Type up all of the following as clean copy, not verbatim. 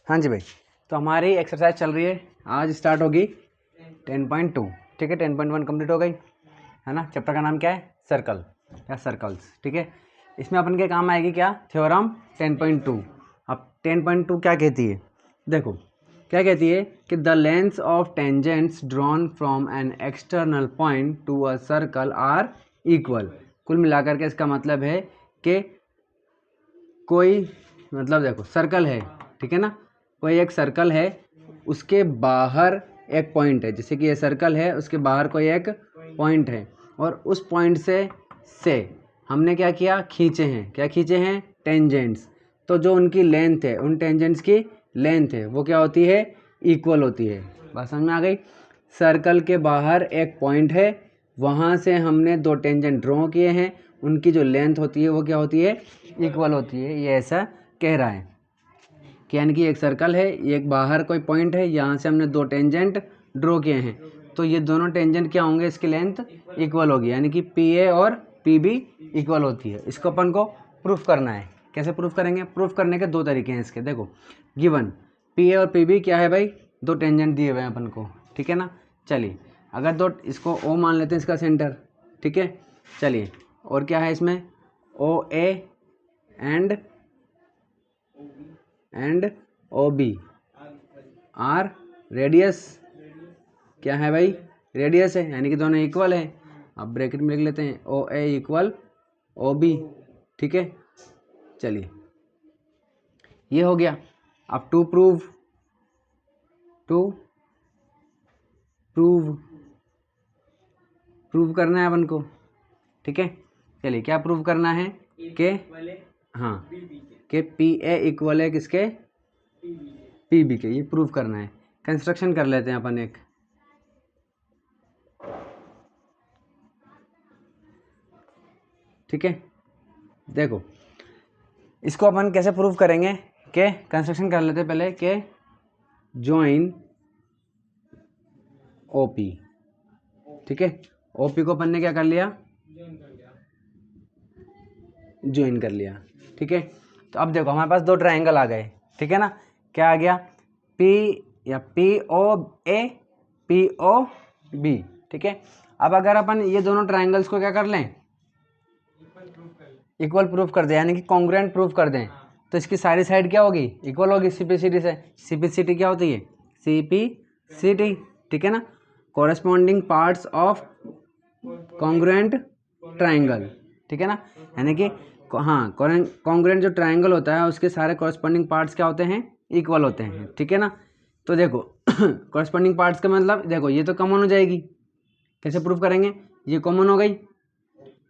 हाँ जी भाई, तो हमारी एक्सरसाइज चल रही है, आज स्टार्ट होगी 10.2। ठीक है, 10.1 कंप्लीट हो गई है ना। चैप्टर का नाम क्या है? सर्कल या सर्कल्स। ठीक है, इसमें अपन के काम आएगी क्या? थ्योरम 10.2। अब 10.2 क्या कहती है? देखो क्या कहती है कि the lengths of tangents drawn from an external point to a circle are equal. कुल मिलाकर के इसका मतलब है कि कोई, मतलब देखो सर्कल है, ठीक है ना, कोई एक सर्कल है, उसके बाहर एक पॉइंट है, जैसे कि ये सर्कल है, उसके बाहर कोई एक पॉइंट है, और उस पॉइंट से हमने क्या किया? खींचे हैं। क्या खींचे हैं? टेंजेंट्स। तो जो उनकी लेंथ है, उन टेंजेंट्स की लेंथ है, वो क्या होती है? इक्वल होती है। बात समझ में आ गई? सर्कल के बाहर एक पॉइंट है, वहाँ से हमने दो टेंजेंट ड्रॉ किए हैं, उनकी जो लेंथ होती है वो क्या होती है? इक्वल होती है। ये ऐसा कह रहा है कि यानी कि एक सर्कल है, एक बाहर कोई पॉइंट है, यहाँ से हमने दो टेंजेंट ड्रॉ किए हैं, तो ये दोनों टेंजेंट क्या होंगे? इसकी लेंथ इक्वल होगी, यानी कि पी ए और पी बी इक्वल होती है। इसको अपन को प्रूफ करना है। कैसे प्रूफ करेंगे? प्रूफ करने के दो तरीके हैं इसके। देखो गिवन पी ए और पी बी क्या है भाई? दो टेंजेंट दिए हुए हैं अपन को, ठीक है ना। चलिए अगर दो, इसको ओ मान लेते हैं इसका सेंटर, ठीक है। चलिए और क्या है इसमें? O A and O B R radius. क्या है भाई? रेडियस है, यानी कि दोनों इक्वल है। अब ब्रैकेट में लिख लेते हैं ओ ए इक्वल ओ बी, ठीक है। चलिए ये हो गया। अब टू प्रूव प्रूव करना है अपन को, ठीक है। चलिए क्या प्रूव करना है? कि हाँ, कि पी ए इक्वल है किसके? पी बी के। ये प्रूव करना है। कंस्ट्रक्शन कर लेते हैं अपन एक, ठीक है। देखो इसको अपन कैसे प्रूव करेंगे? कि कंस्ट्रक्शन कर लेते हैं पहले कि ज्वाइन ओपी, ठीक है। ओपी को अपन ने क्या कर लिया? ज्वाइन कर लिया, ठीक है। तो अब देखो हमारे पास दो ट्रायंगल आ गए, ठीक है ना। क्या आ गया? पी या P O A P O B, ठीक है। अब अगर अपन ये दोनों ट्रायंगल्स को क्या कर लें? इक्वल प्रूफ कर दें, यानी कि कॉन्ग्रुएंट प्रूफ कर दें, तो इसकी सारी साइड क्या होगी? इक्वल होगी सीपीसीटी से। सीपीसीटी क्या होती है? सीपीसीटी, ठीक है ना। Corresponding parts of congruent triangle, ठीक है ना। यानी कि हाँ, कॉन्ग्रुएंट जो ट्राइंगल होता है उसके सारे कॉरेस्पॉन्डिंग पार्ट्स क्या होते हैं? इक्वल होते हैं, ठीक है ना। तो देखो कॉरेस्पॉन्डिंग पार्ट्स का मतलब, देखो ये तो कॉमन हो जाएगी। कैसे प्रूफ करेंगे? ये कॉमन हो गई,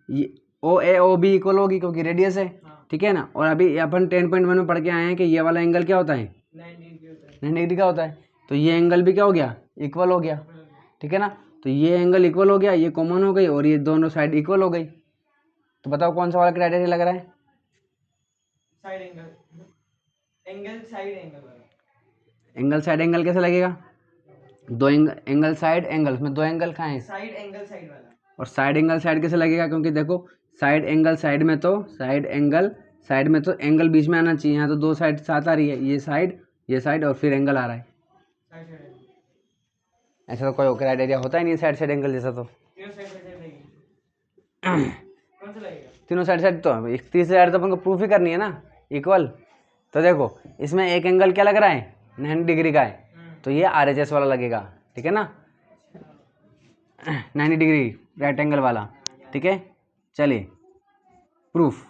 ये ओ ए ओ बी इक्वल होगी क्योंकि रेडियस है, ठीक है ना। और अभी अपन 10.1 में पढ़ के आए हैं कि ये वाला एंगल क्या होता है? 90 डिग्री का होता है। तो ये एंगल भी क्या हो गया? इक्वल हो गया, ठीक है ना। तो ये एंगल इक्वल हो गया, ये कॉमन हो गई, और ये दोनों साइड इक्वल हो गई। तो बताओ कौन सा वाला क्राइटेरिया लग रहा है? साइड एंगल साइड एंगल वाला। एंगल साइड एंगल कैसे लगेगा? दो एंगल साइड एंगल, उसमें दो एंगल कहाँ है? साइड एंगल साइड वाला। और साइड एंगल साइड कैसे लगेगा? क्योंकि देखो साइड एंगल साइड में तो एंगल बीच में आना चाहिए। यहाँ तो दो साइड साथ आ रही है, ये साइड और फिर एंगल आ रहा है। ऐसा तो कोई क्राइटेरिया होता ही नहीं साइड साइड एंगल जैसा। तो तीनों साइड तो तीसरी साइड तो अपन को प्रूफ ही करनी है ना, इक्वल। तो देखो इसमें एक एंगल क्या लग रहा है? 90 डिग्री का है, तो ये RHS वाला लगेगा, ठीक है ना, 90 डिग्री राइट एंगल वाला, ठीक है। चलिए प्रूफ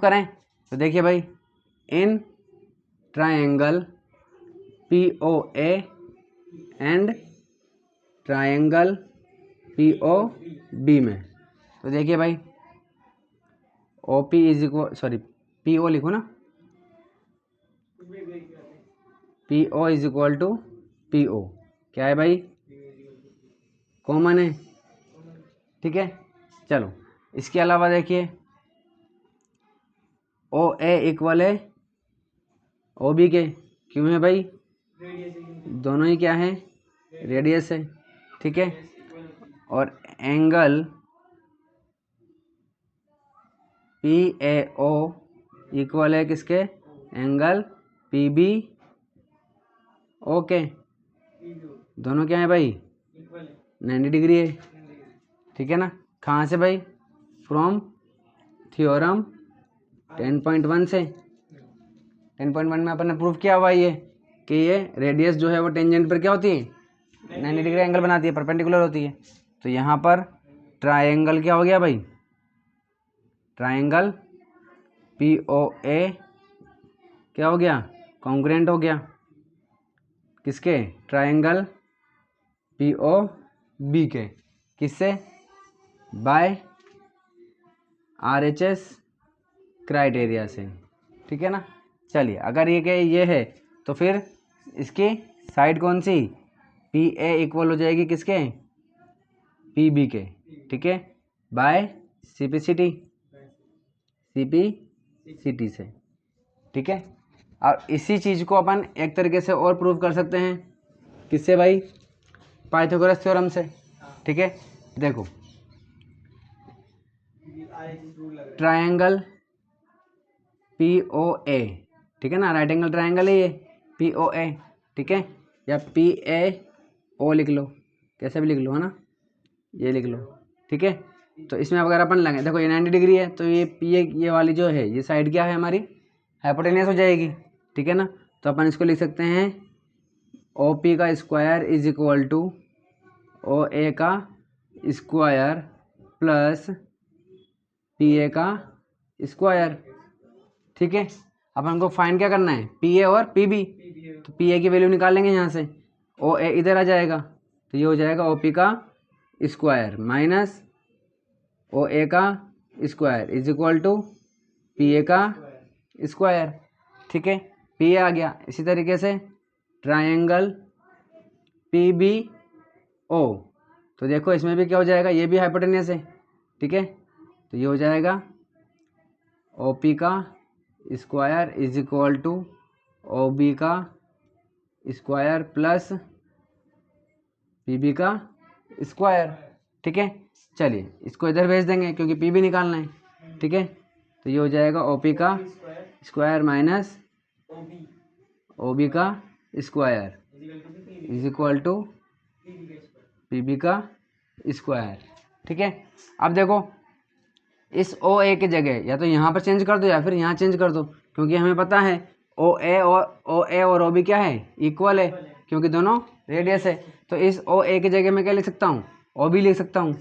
करें। तो देखिए भाई, इन triangle POA and triangle POB में, तो देखिए भाई OP is equal, sorry PO लिखो ना, PO is equal to PO। क्या है भाई? कॉमन है, ठीक है। चलो इसके अलावा देखिए OA इक्वल है OB के। क्यों है भाई? दोनों ही क्या है? रेडियस है, ठीक है। और एंगल PAO इक्वल है किसके? Angle P B okay, P2 दोनों क्या है भाई, इक्वल है 90 डिग्री है, 90 डिग्री। ठीक है ना। कहाँ से भाई, फ्रॉम थ्योरम 10.1 से। 10.1 में अपन ने प्रूफ किया हुआ ये कि ये रेडियस जो है वो टेंजेंट पर क्या होती है, 90 डिग्री एंगल बनाती है, परपेंडिकुलर होती है। तो यहाँ पर ट्रायंगल क्या हो गया भाई, ट्रायंगल पी ओ ए क्या हो गया, कॉन्ग्रुएंट हो गया किसके, ट्रायंगल पी ओ बी के, किससे, by R H S criteria से, ठीक है ना। चलिए अगर ये है तो फिर इसकी साइड कौन सी, पी ए इक्वल हो जाएगी किसके, पी बी के, ठीक है, by C P C T से, ठीक है। और इसी चीज़ को अपन एक तरीके से और प्रूव कर सकते हैं, किससे भाई, पाइथागोरस थ्योरम से, ठीक है। देखो RHS रूल लग रहा है। ट्रायंगल पी ओ ए, ठीक है ना, राइट एंगल ट्रायंगल है ये पी ओ ए, ठीक है, या पी ए ओ लिख लो, कैसे भी लिख लो, है ना, ये लिख लो, ठीक है। तो इसमें अगर अपन लगे, देखो ये 90 डिग्री है, तो ये वाली जो है ये साइड क्या है हमारी, हाइपोटेनियस हो जाएगी, ठीक है ना। तो अपन इसको लिख सकते हैं ओ पी का square is equal to O A का स्क्वायर प्लस पी ए का स्क्वायर, ठीक है। अपन को फाइंड क्या करना है, पी ए और पी बी, तो पी ए की वैल्यू निकाल लेंगे यहाँ से, ओ ए इधर आ जाएगा, तो ये हो जाएगा ओ पी का स्क्वायर माइनस ओ ए का square is equal to P A का स्क्वायर, ठीक है, पी ए आ गया। इसी तरीके से ट्रायंगल पी बी ओ, तो देखो इसमें भी क्या हो जाएगा, ये भी हाइपोटेनियस है, ठीक है, तो ये हो जाएगा ओ पी का square is equal to O B का स्क्वायर प्लस पी बी का स्क्वायर, ठीक है। चलिए इसको इधर भेज देंगे क्योंकि पी भी निकालना है, ठीक है। तो ये हो जाएगा ओ पी का स्क्वायर माइनस ओ बी का square is equal to P B का स्क्वायर, ठीक है। अब देखो इस ओ ए की जगह या तो यहाँ पर चेंज कर दो या फिर यहाँ चेंज कर दो, क्योंकि हमें पता है ओ ए और ओ बी क्या है, इक्वल है, क्योंकि दोनों रेडियस है। तो इस ओ ए की जगह मैं क्या लिख सकता हूँ, ओ बी लिख सकता हूँ,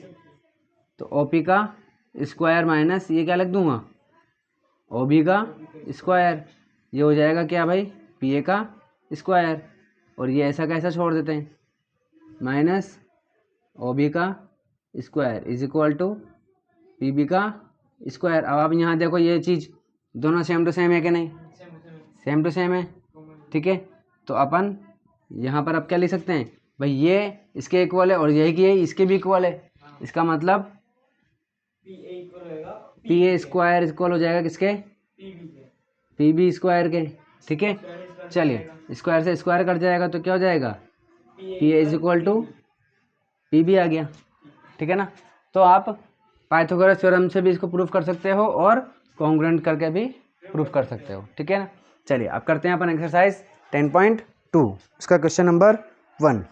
तो ओ पी का स्क्वायर माइनस ये क्या लिख दूंगा, ओ बी का स्क्वायर, ये हो जाएगा क्या भाई, पी ए का स्क्वायर, और ये ऐसा कैसा छोड़ देते हैं, माइनस ओ बी का square is equal to P B का स्क्वायर। अब आप यहाँ देखो ये चीज़ दोनों सेम टू सेम है कि नहीं, सेम टू सेम है, ठीक है। तो अपन यहाँ पर अब क्या लिख सकते हैं भाई, ये इसके इक्वल है और यही की है इसके भी इक्वल है, इसका मतलब पी ए स्क्वायर इक्वल हो जाएगा किसके, पी बी स्क्वायर के, ठीक है। चलिए स्क्वायर से स्क्वायर कट जाएगा तो क्या हो जाएगा, P A is equal to P B आ गया, ठीक है ना। तो आप पाइथागोरस थ्योरम से भी इसको प्रूफ कर सकते हो और कॉन्ग्रुएंट करके भी प्रूफ कर सकते हो, ठीक है ना। चलिए अब करते हैं अपन एक्सरसाइज 10.2, इसका क्वेश्चन नंबर 1।